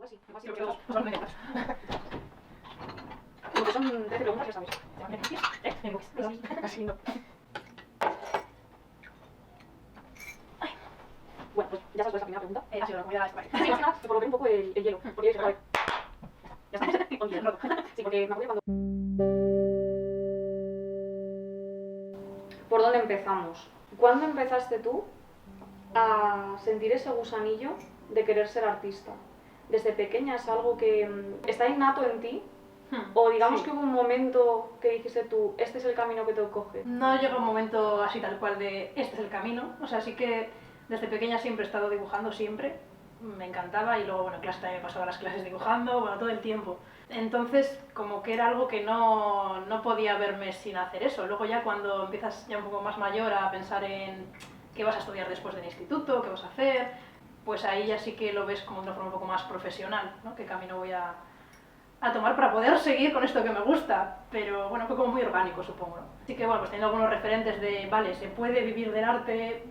Igual sí, pero son muy lentas. Porque son 13 preguntas, ya sabes. Así no. Bueno, pues ya sabes cuál es la primera pregunta. Ha sido la comida esta. Sí, más que nada, por romper un poco el hielo. Porque dije, vale. Ya está. Con hielo. Sí, porque me acuerdo cuando... ¿Por dónde empezamos? ¿Cuándo empezaste tú a sentir ese gusanillo de querer ser artista? ¿Desde pequeña es algo que está innato en ti? O digamos que hubo un momento que dijiste tú, este es el camino que te coge. No llega un momento así tal cual de este es el camino. O sea, sí que desde pequeña siempre he estado dibujando, siempre. Me encantaba y luego, bueno, en clase también me pasaba las clases dibujando, bueno, todo el tiempo. Entonces, como que era algo que no podía verme sin hacer eso. Luego ya cuando empiezas ya un poco más mayor a pensar en qué vas a estudiar después del instituto, qué vas a hacer, pues ahí ya sí que lo ves como de una forma un poco más profesional, ¿no? ¿Qué camino voy a tomar para poder seguir con esto que me gusta? Pero bueno, fue como muy orgánico, supongo, ¿no? Así que bueno, pues teniendo algunos referentes de, vale, se puede vivir del arte,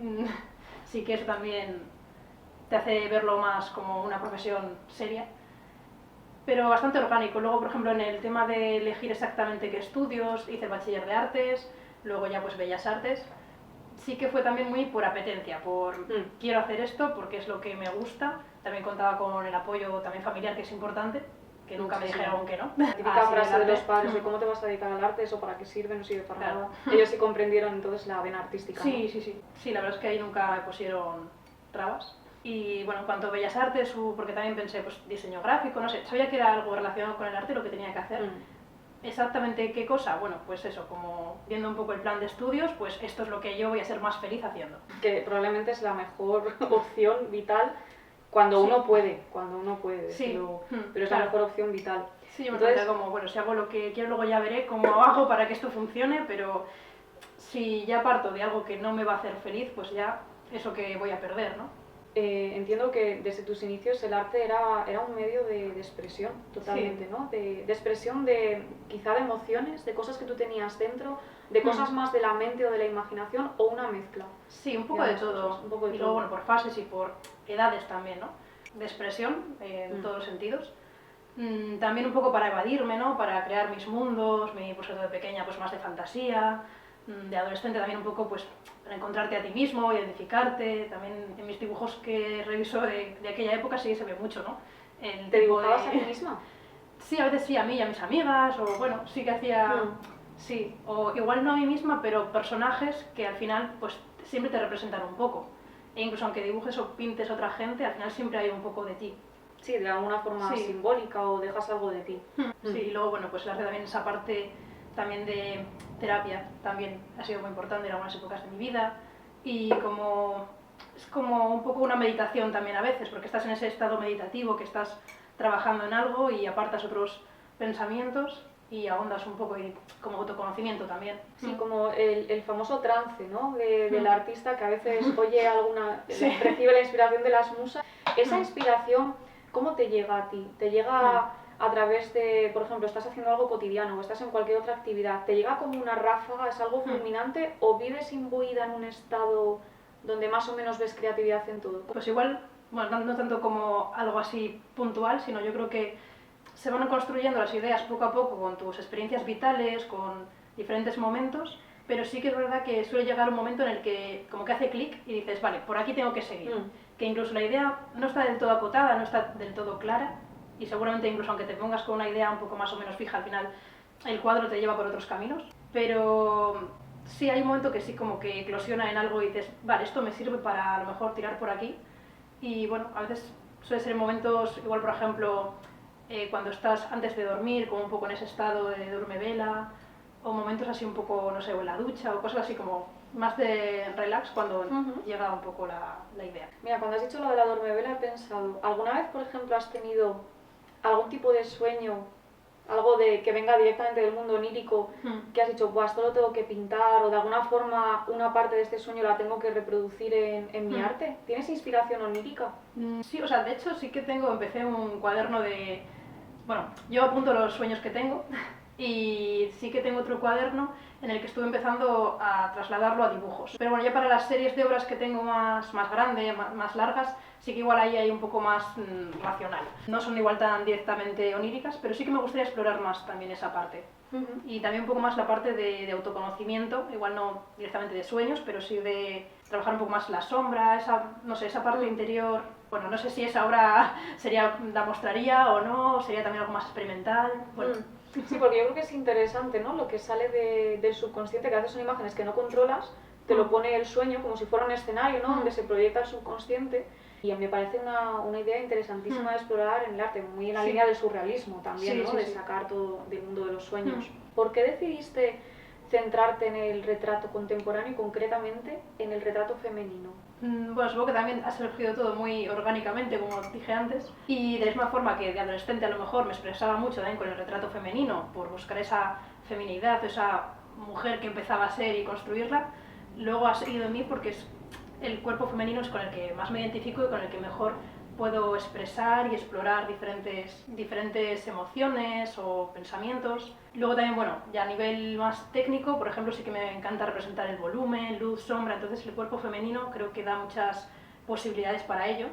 sí que eso también te hace verlo más como una profesión seria, pero bastante orgánico. Luego, por ejemplo, en el tema de elegir exactamente qué estudios, hice el bachiller de artes, luego ya pues bellas artes. Sí que fue también muy por apetencia, por quiero hacer esto porque es lo que me gusta. También contaba con el apoyo también familiar, que es importante, que nunca me dijeron que no. La típica frase de los padres de cómo te vas a dedicar al arte, eso para qué sirve, no sirve para nada. Ellos sí comprendieron entonces la vena artística, Sí, ¿no? sí, la verdad es que ahí nunca me pusieron trabas. Y bueno, en cuanto a bellas artes, porque también pensé, pues diseño gráfico, no sé, sabía que era algo relacionado con el arte lo que tenía que hacer. Exactamente qué cosa, bueno, pues eso, como viendo un poco el plan de estudios, pues esto es lo que yo voy a ser más feliz haciendo. Que probablemente es la mejor opción vital cuando uno puede, sí. pero es la mejor opción vital. Sí, yo me planteé como, bueno, si hago lo que quiero, luego ya veré cómo hago para que esto funcione, pero si ya parto de algo que no me va a hacer feliz, pues ya eso que voy a perder, ¿no? Entiendo que desde tus inicios el arte era un medio de expresión totalmente, ¿no? De expresión quizá de emociones, de cosas que tú tenías dentro, de cosas más de la mente o de la imaginación, o una mezcla. Sí, un poco de todo. Y luego, bueno, por fases y por edades también, ¿no? De expresión en todos los sentidos. También un poco para evadirme, ¿no? Para crear mis mundos, pues de pequeña pues más de fantasía, de adolescente también un poco pues para encontrarte a ti mismo, identificarte. También en mis dibujos que reviso de aquella época sí se ve mucho, ¿no? ¿Te dibujabas a ti misma? Sí, a veces sí, a mí y a mis amigas, o bueno, sí que hacía... Sí, o igual no a mí misma, pero personajes que al final pues siempre te representan un poco. E incluso aunque dibujes o pintes a otra gente, al final siempre hay un poco de ti. Sí, de alguna forma simbólica o dejas algo de ti. Sí, y luego bueno, pues el arte también esa parte también de terapia también ha sido muy importante en algunas épocas de mi vida, y como es como un poco una meditación también a veces, porque estás en ese estado meditativo que estás trabajando en algo y apartas otros pensamientos y ahondas un poco y como autoconocimiento también. Sí, como el famoso trance, ¿no? Del artista que a veces oye recibe la inspiración de las musas. Esa inspiración, ¿cómo te llega a ti? ¿Te llega a través de, por ejemplo, estás haciendo algo cotidiano o estás en cualquier otra actividad? ¿Te llega como una ráfaga, es algo fulminante, o vives imbuida en un estado donde más o menos ves creatividad en todo? Pues igual, bueno, no tanto como algo así puntual, sino yo creo que se van construyendo las ideas poco a poco con tus experiencias vitales, con diferentes momentos, pero sí que es verdad que suele llegar un momento en el que como que hace clic y dices, vale, por aquí tengo que seguir. Que incluso la idea no está del todo acotada, no está del todo clara, y seguramente incluso aunque te pongas con una idea un poco más o menos fija, al final el cuadro te lleva por otros caminos, pero sí hay un momento que sí como que eclosiona en algo y dices, vale, esto me sirve para a lo mejor tirar por aquí. Y bueno, a veces suele ser en momentos, igual por ejemplo, cuando estás antes de dormir, como un poco en ese estado de duerme-vela, o momentos así un poco, no sé, o en la ducha, o cosas así como más de relax cuando llega un poco la idea. Mira, cuando has dicho lo de la duerme-vela he pensado, ¿alguna vez, por ejemplo, has tenido algún tipo de sueño, algo que venga directamente del mundo onírico, que has dicho, buah, esto lo tengo que pintar, o de alguna forma una parte de este sueño la tengo que reproducir en mi arte? ¿Tienes inspiración onírica? Sí, o sea, de hecho sí que empecé un cuaderno de... Bueno, yo apunto los sueños que tengo Y sí que tengo otro cuaderno en el que estuve empezando a trasladarlo a dibujos. Pero bueno, ya para las series de obras que tengo más grandes, más largas, sí que igual ahí hay un poco más racional. No son igual tan directamente oníricas, pero sí que me gustaría explorar más también esa parte. Y también un poco más la parte de autoconocimiento, igual no directamente de sueños, pero sí de trabajar un poco más la sombra, no sé, esa parte interior. Bueno, no sé si esa obra la mostraría o no, sería también algo más experimental. Bueno. Sí, porque yo creo que es interesante, ¿no? Lo que sale del subconsciente, que a veces son imágenes que no controlas, te lo pone el sueño como si fuera un escenario, ¿no? Donde se proyecta el subconsciente. Y me parece una idea interesantísima de explorar en el arte, muy en la línea del surrealismo también, ¿no? De sacar todo del mundo de los sueños. ¿Por qué decidiste centrarte en el retrato contemporáneo y concretamente en el retrato femenino? Bueno, supongo que también ha surgido todo muy orgánicamente, como dije antes, y de la misma forma que de adolescente a lo mejor me expresaba mucho también con el retrato femenino, por buscar esa feminidad, esa mujer que empezaba a ser y construirla, luego ha seguido en mí porque el cuerpo femenino es con el que más me identifico y con el que mejor puedo expresar y explorar diferentes emociones o pensamientos. Luego también, bueno, ya a nivel más técnico, por ejemplo, sí que me encanta representar el volumen, luz, sombra, entonces el cuerpo femenino creo que da muchas posibilidades para ello.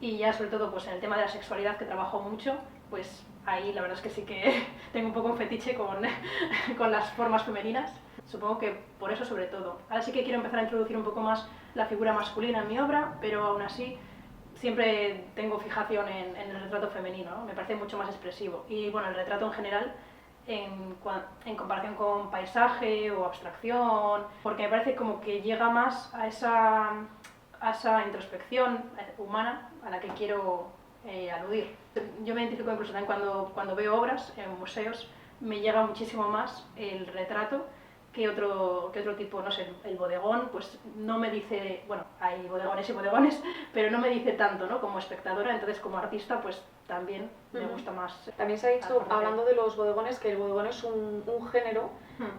Y ya sobre todo pues en el tema de la sexualidad, que trabajo mucho, pues ahí la verdad es que sí que tengo un poco un fetiche con las formas femeninas. Supongo que por eso sobre todo. Ahora sí que quiero empezar a introducir un poco más la figura masculina en mi obra, pero aún así siempre tengo fijación en el retrato femenino, ¿no? Me parece mucho más expresivo. Y bueno, el retrato en general, en comparación con paisaje o abstracción, porque me parece como que llega más a esa introspección humana a la que quiero aludir. Yo me identifico incluso también cuando veo obras en museos, me llega muchísimo más el retrato que otro tipo, no sé, el bodegón, pues no me dice, bueno, hay bodegones y bodegones, pero no me dice tanto, ¿no? Como espectadora, entonces como artista, pues también me gusta más. También se ha dicho, hablando de los bodegones, que el bodegón es un género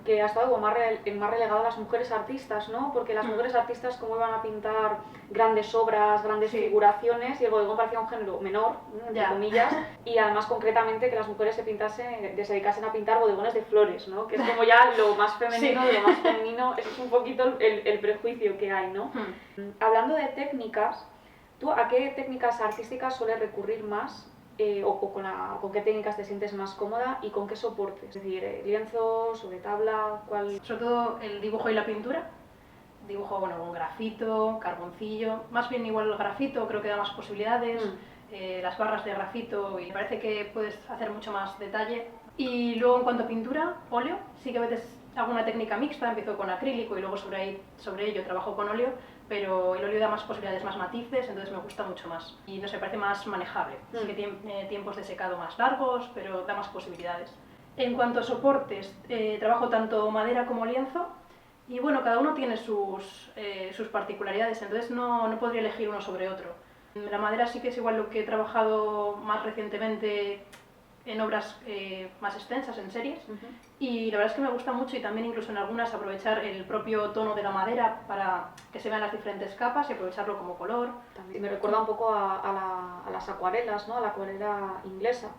que ha estado como más relegado a las mujeres artistas, ¿no? Porque las mujeres artistas como iban a pintar grandes obras, grandes figuraciones, y el bodegón parecía un género menor, entre comillas, y además concretamente que las mujeres se dedicasen a pintar bodegones de flores, ¿no? Que es como ya lo más femenino de lo más femenino, ese es un poquito el prejuicio que hay, ¿no? Hablando de técnicas, ¿tú a qué técnicas artísticas sueles recurrir más? ¿Con qué técnicas te sientes más cómoda y con qué soportes? Es decir, lienzos, sobre tabla, ¿cuál? Sobre todo el dibujo y la pintura. Dibujo, bueno, con grafito, carboncillo, más bien igual el grafito creo que da más posibilidades, las barras de grafito, y me parece que puedes hacer mucho más detalle. Y luego en cuanto a pintura, óleo, sí que a veces hago una técnica mixta, empiezo con acrílico y luego sobre ello trabajo con óleo, pero el óleo da más posibilidades, más matices, entonces me gusta mucho más. Y no sé, parece más manejable. Sí que tiene tiempos de secado más largos, pero da más posibilidades. En cuanto a soportes, trabajo tanto madera como lienzo, y bueno, cada uno tiene sus particularidades, entonces no podría elegir uno sobre otro. La madera sí que es igual lo que he trabajado más recientemente en obras más extensas, en series, y la verdad es que me gusta mucho, y también incluso en algunas aprovechar el propio tono de la madera para que se vean las diferentes capas y aprovecharlo como color. También me recuerda un poco a las acuarelas, ¿no? A la acuarela inglesa,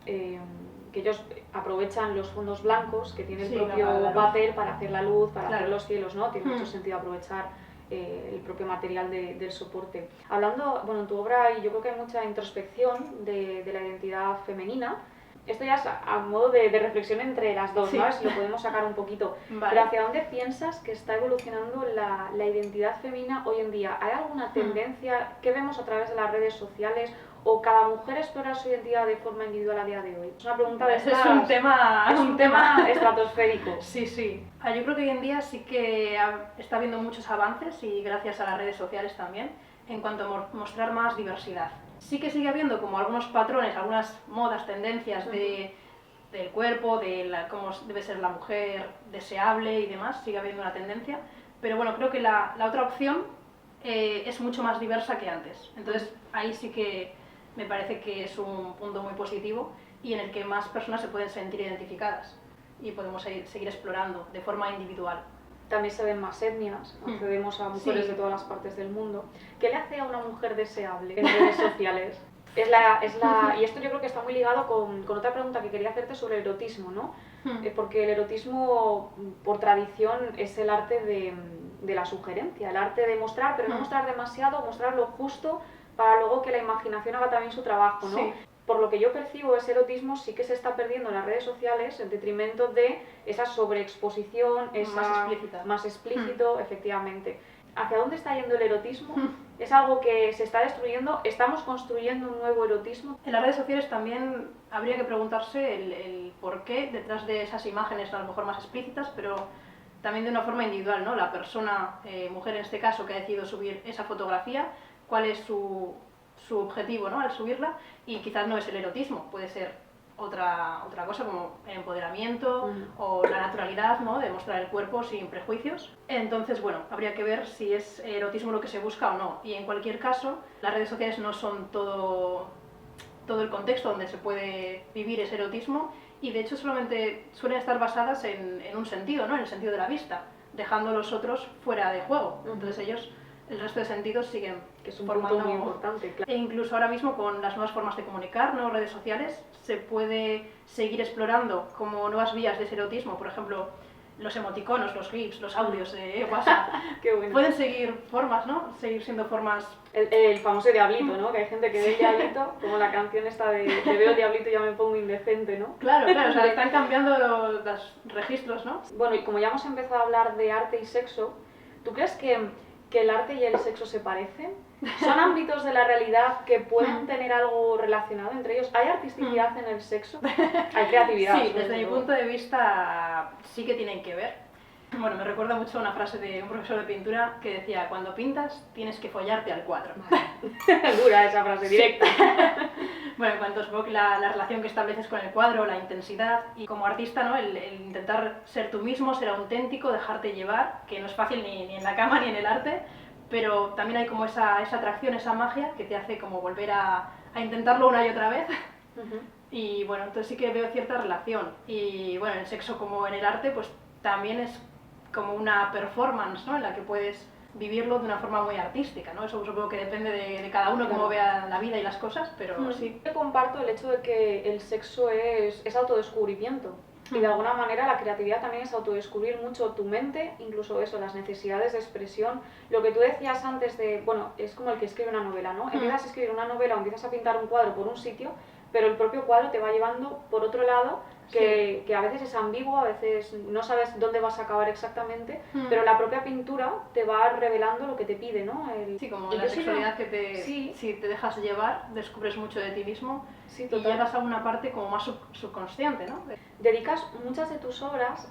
que ellos aprovechan los fondos blancos que tiene el propio papel para hacer la luz, para hacer los cielos, ¿no? Tiene mucho sentido aprovechar el propio material del soporte. Hablando, bueno, en tu obra yo creo que hay mucha introspección de la identidad femenina. Esto ya es a modo de reflexión entre las dos, ¿no? Si lo podemos sacar un poquito. Pero ¿hacia dónde piensas que está evolucionando la identidad femenina hoy en día? ¿Hay alguna tendencia que vemos a través de las redes sociales? ¿O cada mujer explora su identidad de forma individual a día de hoy? Es una pregunta de estas... Es un tema estratosférico. Sí. Yo creo que hoy en día sí que está habiendo muchos avances, y gracias a las redes sociales también, en cuanto a mostrar más diversidad. Sí que sigue habiendo como algunos patrones, algunas modas, tendencias del cuerpo, de cómo debe ser la mujer deseable y demás, sigue habiendo una tendencia, pero bueno, creo que la otra opción es mucho más diversa que antes. Entonces ahí sí que me parece que es un punto muy positivo y en el que más personas se pueden sentir identificadas y podemos seguir explorando de forma individual. También se ven más etnias, accedemos a mujeres de todas las partes del mundo. ¿Qué le hace a una mujer deseable en redes sociales? Y esto yo creo que está muy ligado con otra pregunta que quería hacerte sobre el erotismo, ¿no? Porque el erotismo, por tradición, es el arte de la sugerencia, el arte de mostrar, pero no mostrar demasiado, mostrar lo justo para luego que la imaginación haga también su trabajo, ¿no? Sí. Por lo que yo percibo, ese erotismo sí que se está perdiendo en las redes sociales en detrimento de esa sobreexposición, más explícito, efectivamente. ¿Hacia dónde está yendo el erotismo? ¿Es algo que se está destruyendo? ¿Estamos construyendo un nuevo erotismo? En las redes sociales también habría que preguntarse el por qué detrás de esas imágenes, a lo mejor más explícitas, pero también de una forma individual, ¿no? La persona, mujer en este caso, que ha decidido subir esa fotografía, cuál es su objetivo, ¿no? Al subirla, y quizás no es el erotismo, puede ser otra cosa como el empoderamiento o la naturalidad, ¿no? De mostrar el cuerpo sin prejuicios. Entonces, bueno, habría que ver si es erotismo lo que se busca o no. Y en cualquier caso, las redes sociales no son todo el contexto donde se puede vivir ese erotismo, y de hecho solamente suelen estar basadas en un sentido, ¿no? En el sentido de la vista, dejando los otros fuera de juego. Entonces ellos, el resto de sentidos siguen que es un formando punto muy importante, claro. E incluso ahora mismo con las nuevas formas de comunicar, ¿no? Redes sociales, se puede seguir explorando como nuevas vías de ese erotismo, por ejemplo, los emoticonos, los GIFs, los audios de WhatsApp. Qué bueno. Pueden seguir formas, ¿no? Seguir siendo formas... El famoso diablito, ¿no? Que hay gente que ve el diablito, como la canción esta de te veo diablito y ya me pongo indecente, ¿no? Claro, o sea, están cambiando los registros, ¿no? Bueno, y como ya hemos empezado a hablar de arte y sexo, ¿tú crees que el arte y el sexo se parecen? ¿Son ámbitos de la realidad que pueden tener algo relacionado entre ellos? ¿Hay artisticidad en el sexo? ¿Hay creatividad? Sí, desde mi punto de vista sí que tienen que ver. Bueno, me recuerda mucho una frase de un profesor de pintura que decía: cuando pintas tienes que follarte al cuadro. Dura esa frase, directa. Bueno, en cuanto supongo que la relación que estableces con el cuadro, la intensidad, y como artista, ¿no? El intentar ser tú mismo, ser auténtico, dejarte llevar, que no es fácil ni en la cama ni en el arte, pero también hay como esa atracción, esa magia que te hace como volver a intentarlo una y otra vez. Y bueno, entonces sí que veo cierta relación. Y bueno, en el sexo como en el arte, pues también es como una performance, ¿no? En la que puedes vivirlo de una forma muy artística, ¿no? Eso supongo que depende de cada uno, cómo vea la vida y las cosas, pero sí. Yo comparto el hecho de que el sexo es autodescubrimiento. Y de alguna manera la creatividad también es autodescubrir mucho tu mente, incluso eso, las necesidades de expresión. Lo que tú decías antes de, bueno, es como el que escribe una novela, ¿no? Empiezas a escribir una novela o empiezas a pintar un cuadro por un sitio, pero el propio cuadro te va llevando por otro lado, que a veces es ambiguo, a veces no sabes dónde vas a acabar exactamente, pero la propia pintura te va revelando lo que te pide, ¿no? Sí, como la sexualidad que si te dejas llevar, descubres mucho de ti mismo, y llegas a una parte como más subconsciente, ¿no? Dedicas muchas de tus obras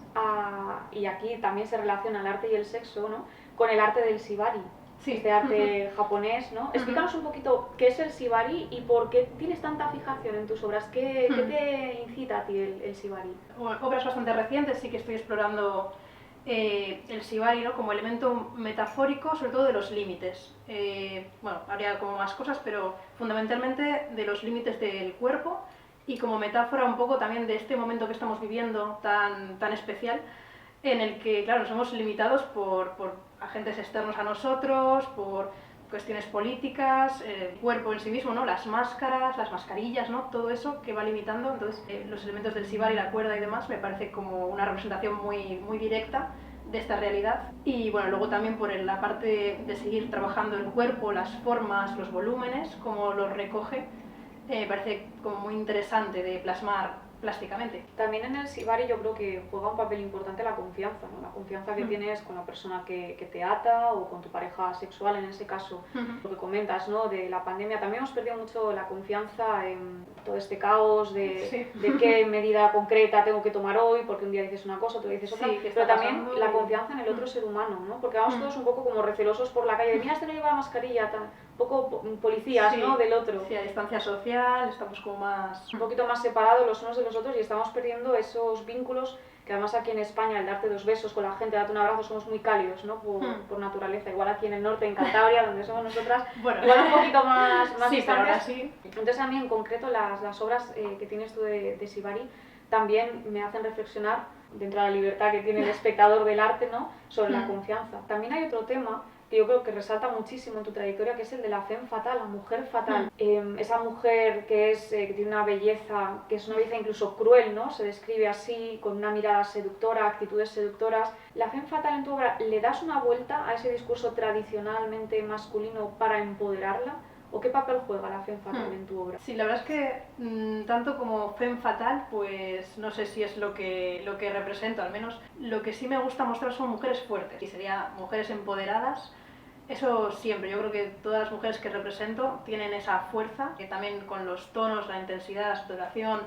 y aquí también se relaciona el arte y el sexo, ¿no? Con el arte del shibari. Sí. Este arte japonés, ¿no? Explícanos un poquito qué es el shibari y por qué tienes tanta fijación en tus obras. ¿Qué te incita a ti el shibari? Bueno, obras bastante recientes, sí que estoy explorando el shibari, ¿no? Como elemento metafórico, sobre todo de los límites. Bueno, habría como más cosas, pero fundamentalmente de los límites del cuerpo, y como metáfora un poco también de este momento que estamos viviendo tan especial, en el que, claro, nos hemos limitados por agentes externos a nosotros, por cuestiones políticas, el cuerpo en sí mismo, ¿no? Las máscaras, las mascarillas, ¿no? Todo eso que va limitando. Entonces, los elementos del shibari, la cuerda y demás, me parece como una representación muy directa de esta realidad. Y bueno, luego también por la parte de seguir trabajando el cuerpo, las formas, los volúmenes, como los recoge, me parece como muy interesante de plasmar plásticamente. También en el shibari yo creo que juega un papel importante la confianza, ¿no? La confianza que tienes con la persona que te ata o con tu pareja sexual, en ese caso. Lo que comentas, ¿no? De la pandemia, también hemos perdido mucho la confianza en todo este caos de qué medida concreta tengo que tomar hoy, porque un día dices una cosa, otro día dices otra, pero también la confianza en el otro ser humano, ¿no? Porque vamos todos un poco como recelosos por la calle, de mira, este no lleva la mascarilla, un poco policías, ¿no? Del otro. Sí, a distancia social, estamos como más... un poquito más separados los unos de los otros y estamos perdiendo esos vínculos que además aquí en España el darte 2 besos con la gente, darte un abrazo, somos muy cálidos, ¿no? Por naturaleza. Igual aquí en el norte, en Cantabria, donde somos nosotras, bueno, igual un poquito más distancias. Sí. Entonces a mí en concreto las obras que tienes tú de shibari también me hacen reflexionar dentro de la libertad que tiene el espectador del arte, ¿no? Sobre la confianza. También hay otro tema que yo creo que resalta muchísimo en tu trayectoria, que es el de la femme fatale, la mujer fatal. Esa mujer que tiene una belleza, que es una belleza incluso cruel, ¿no? Se describe así, con una mirada seductora, actitudes seductoras. La femme fatale en tu obra, ¿le das una vuelta a ese discurso tradicionalmente masculino para empoderarla? ¿O qué papel juega la femme fatale en tu obra? Sí, la verdad es que tanto como femme fatale, pues no sé si es lo que represento, al menos lo que sí me gusta mostrar son mujeres fuertes, y sería mujeres empoderadas. Eso siempre, yo creo que todas las mujeres que represento tienen esa fuerza, que también con los tonos, la intensidad, la saturación,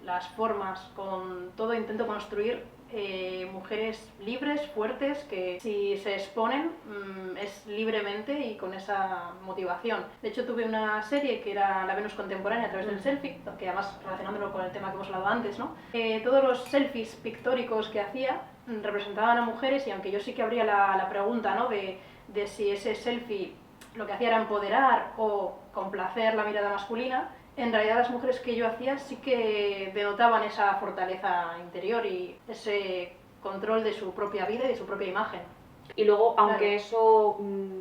las formas, con todo intento construir mujeres libres, fuertes, que si se exponen es libremente y con esa motivación. De hecho tuve una serie que era La Venus contemporánea a través del selfie, que además relacionándolo con el tema que hemos hablado antes, ¿no? Todos los selfies pictóricos que hacía representaban a mujeres, y aunque yo sí que habría la pregunta, ¿no? de si ese selfie lo que hacía era empoderar o complacer la mirada masculina, en realidad las mujeres que yo hacía sí que denotaban esa fortaleza interior y ese control de su propia vida y de su propia imagen. Y luego, aunque eso,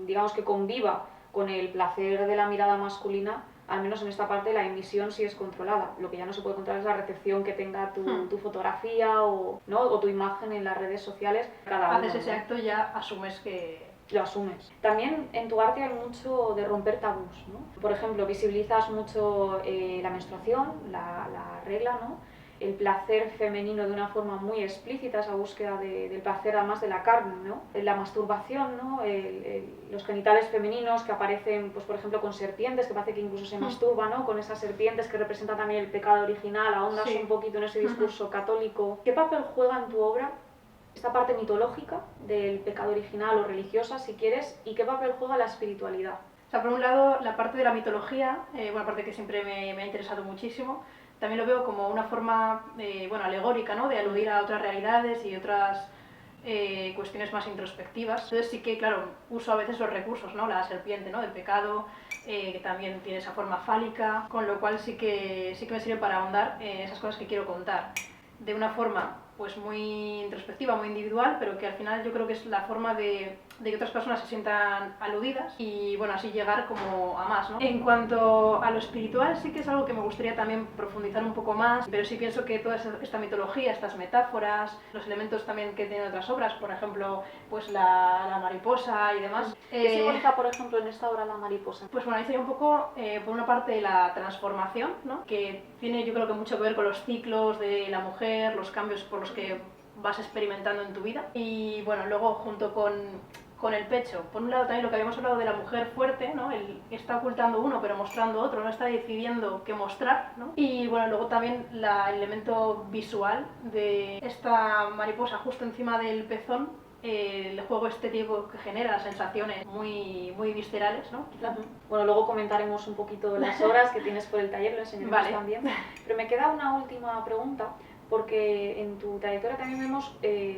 digamos que conviva con el placer de la mirada masculina, al menos en esta parte la emisión sí es controlada. Lo que ya no se puede controlar es la recepción que tenga tu fotografía o tu imagen en las redes sociales. Haces ese acto, ya asumes que lo asumes. También en tu arte hay mucho de romper tabús, ¿no? Por ejemplo, visibilizas mucho la menstruación, la regla, ¿no? El placer femenino de una forma muy explícita, esa búsqueda del placer además de la carne, ¿no? La masturbación, ¿no? Los genitales femeninos que aparecen, pues por ejemplo, con serpientes, que parece que incluso se masturba, ¿no? Con esas serpientes que representan también el pecado original, ahondas un poquito en ese discurso católico. ¿Qué papel juega en tu obra esta parte mitológica del pecado original o religiosa, si quieres, y qué papel juega la espiritualidad? O sea, por un lado, la parte de la mitología, una parte que siempre me ha interesado muchísimo, también lo veo como una forma alegórica, ¿no? De aludir a otras realidades y otras cuestiones más introspectivas. Entonces sí que, claro, uso a veces los recursos, ¿no? La serpiente, ¿no? Del pecado, que también tiene esa forma fálica, con lo cual sí que me sirve para ahondar en esas cosas que quiero contar. De una forma pues muy introspectiva, muy individual, pero que al final yo creo que es la forma de que otras personas se sientan aludidas y bueno, así llegar como a más, ¿no? En cuanto a lo espiritual, sí que es algo que me gustaría también profundizar un poco más, pero sí pienso que toda esta mitología, estas metáforas, los elementos también que tienen otras obras, por ejemplo, pues la mariposa y demás. ¿Qué simboliza, por ejemplo, en esta obra la mariposa? Pues bueno, ahí sería un poco, por una parte, la transformación, ¿no? Que tiene yo creo que mucho que ver con los ciclos de la mujer, los cambios por los que vas experimentando en tu vida. Y bueno, luego junto con el pecho, por un lado también lo que habíamos hablado de la mujer fuerte, ¿no? El que está ocultando uno pero mostrando otro, no está decidiendo qué mostrar, ¿no? Y bueno, luego también el elemento visual de esta mariposa justo encima del pezón, el juego estético que genera sensaciones muy, muy viscerales, ¿no? Bueno, luego comentaremos un poquito las obras que tienes por el taller, lo enseñaremos también. Pero me queda una última pregunta, porque en tu trayectoria también vemos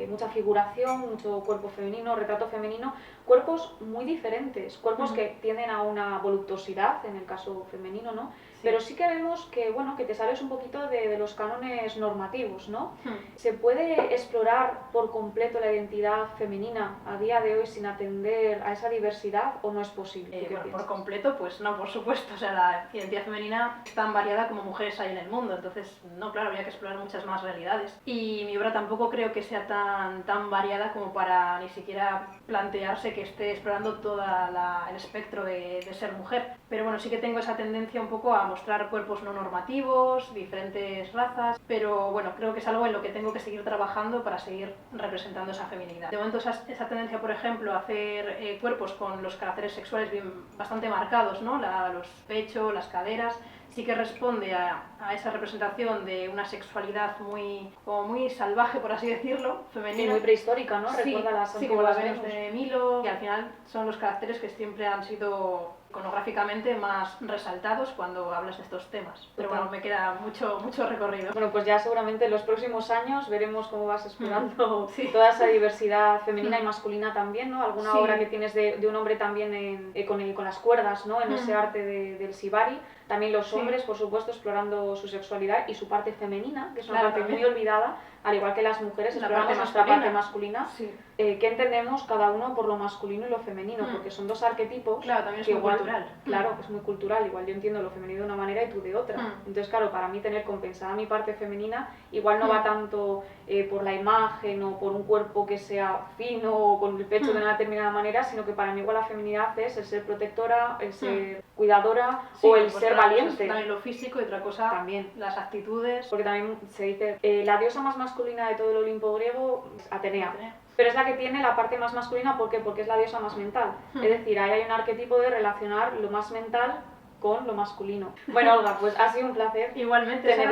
mucha figuración, mucho cuerpo femenino, retrato femenino, cuerpos muy diferentes, cuerpos que tienden a una voluptuosidad, en el caso femenino, ¿no? Sí. Pero sí que vemos que, bueno, que te sales un poquito de los cánones normativos, ¿no? ¿Se puede explorar por completo la identidad femenina a día de hoy sin atender a esa diversidad o no es posible? Bueno, por completo, pues no, por supuesto. O sea, la identidad femenina es tan variada como mujeres hay en el mundo, entonces, no, claro, habría que explorar muchas más realidades. Y mi obra tampoco creo que sea tan variada como para ni siquiera plantearse que esté explorando todo el espectro de ser mujer. Pero bueno, sí que tengo esa tendencia un poco a mostrar cuerpos no normativos, diferentes razas, pero bueno, creo que es algo en lo que tengo que seguir trabajando para seguir representando esa feminidad. De momento esa tendencia, por ejemplo, a hacer cuerpos con los caracteres sexuales bastante marcados, ¿no? Los pechos, las caderas, sí que responde a esa representación de una sexualidad muy salvaje, por así decirlo, femenina. Y muy prehistórica, ¿no? Sí, Recuerda como la Venus de Milo, que al final son los caracteres que siempre han sido iconográficamente más resaltados cuando hablas de estos temas. Pero bueno, me queda mucho recorrido. Bueno, pues ya seguramente en los próximos años veremos cómo vas explorando toda esa diversidad femenina y masculina también, ¿no? Alguna obra que tienes de un hombre también con las cuerdas, ¿no? En ese arte del shibari. También los hombres, por supuesto, explorando su sexualidad y su parte femenina, que es una parte muy olvidada, al igual que las mujeres exploramos nuestra parte masculina. ¿Qué entendemos cada uno por lo masculino y lo femenino? Porque son dos arquetipos. Claro, también es que muy igual, cultural. Claro, es muy cultural. Igual yo entiendo lo femenino de una manera y tú de otra. Entonces, claro, para mí tener compensada mi parte femenina igual no va tanto por la imagen o por un cuerpo que sea fino o con el pecho de una determinada manera, sino que para mí igual la feminidad es el ser protectora, el ser cuidadora o el ser valiente. También lo físico y otra cosa, también las actitudes. Porque también se dice, la diosa más masculina de todo el Olimpo griego es Atenea. Pero es la que tiene la parte más masculina, ¿por qué? Porque es la diosa más mental. Es decir, ahí hay un arquetipo de relacionar lo más mental con lo masculino. Bueno, Olga, pues ha sido un placer igualmente tener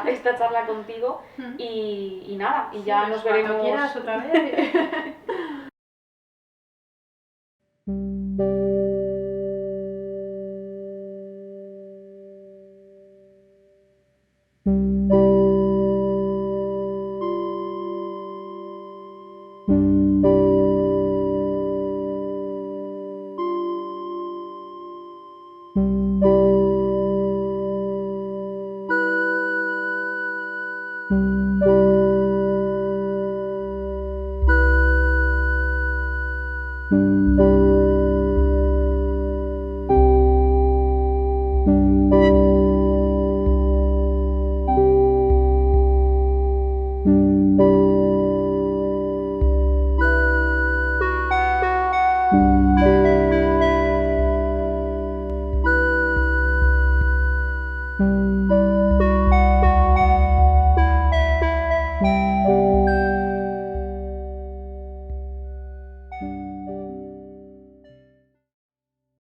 esta charla contigo y nada, y ya nos veremos. Cuando quieras otra vez. Thank you.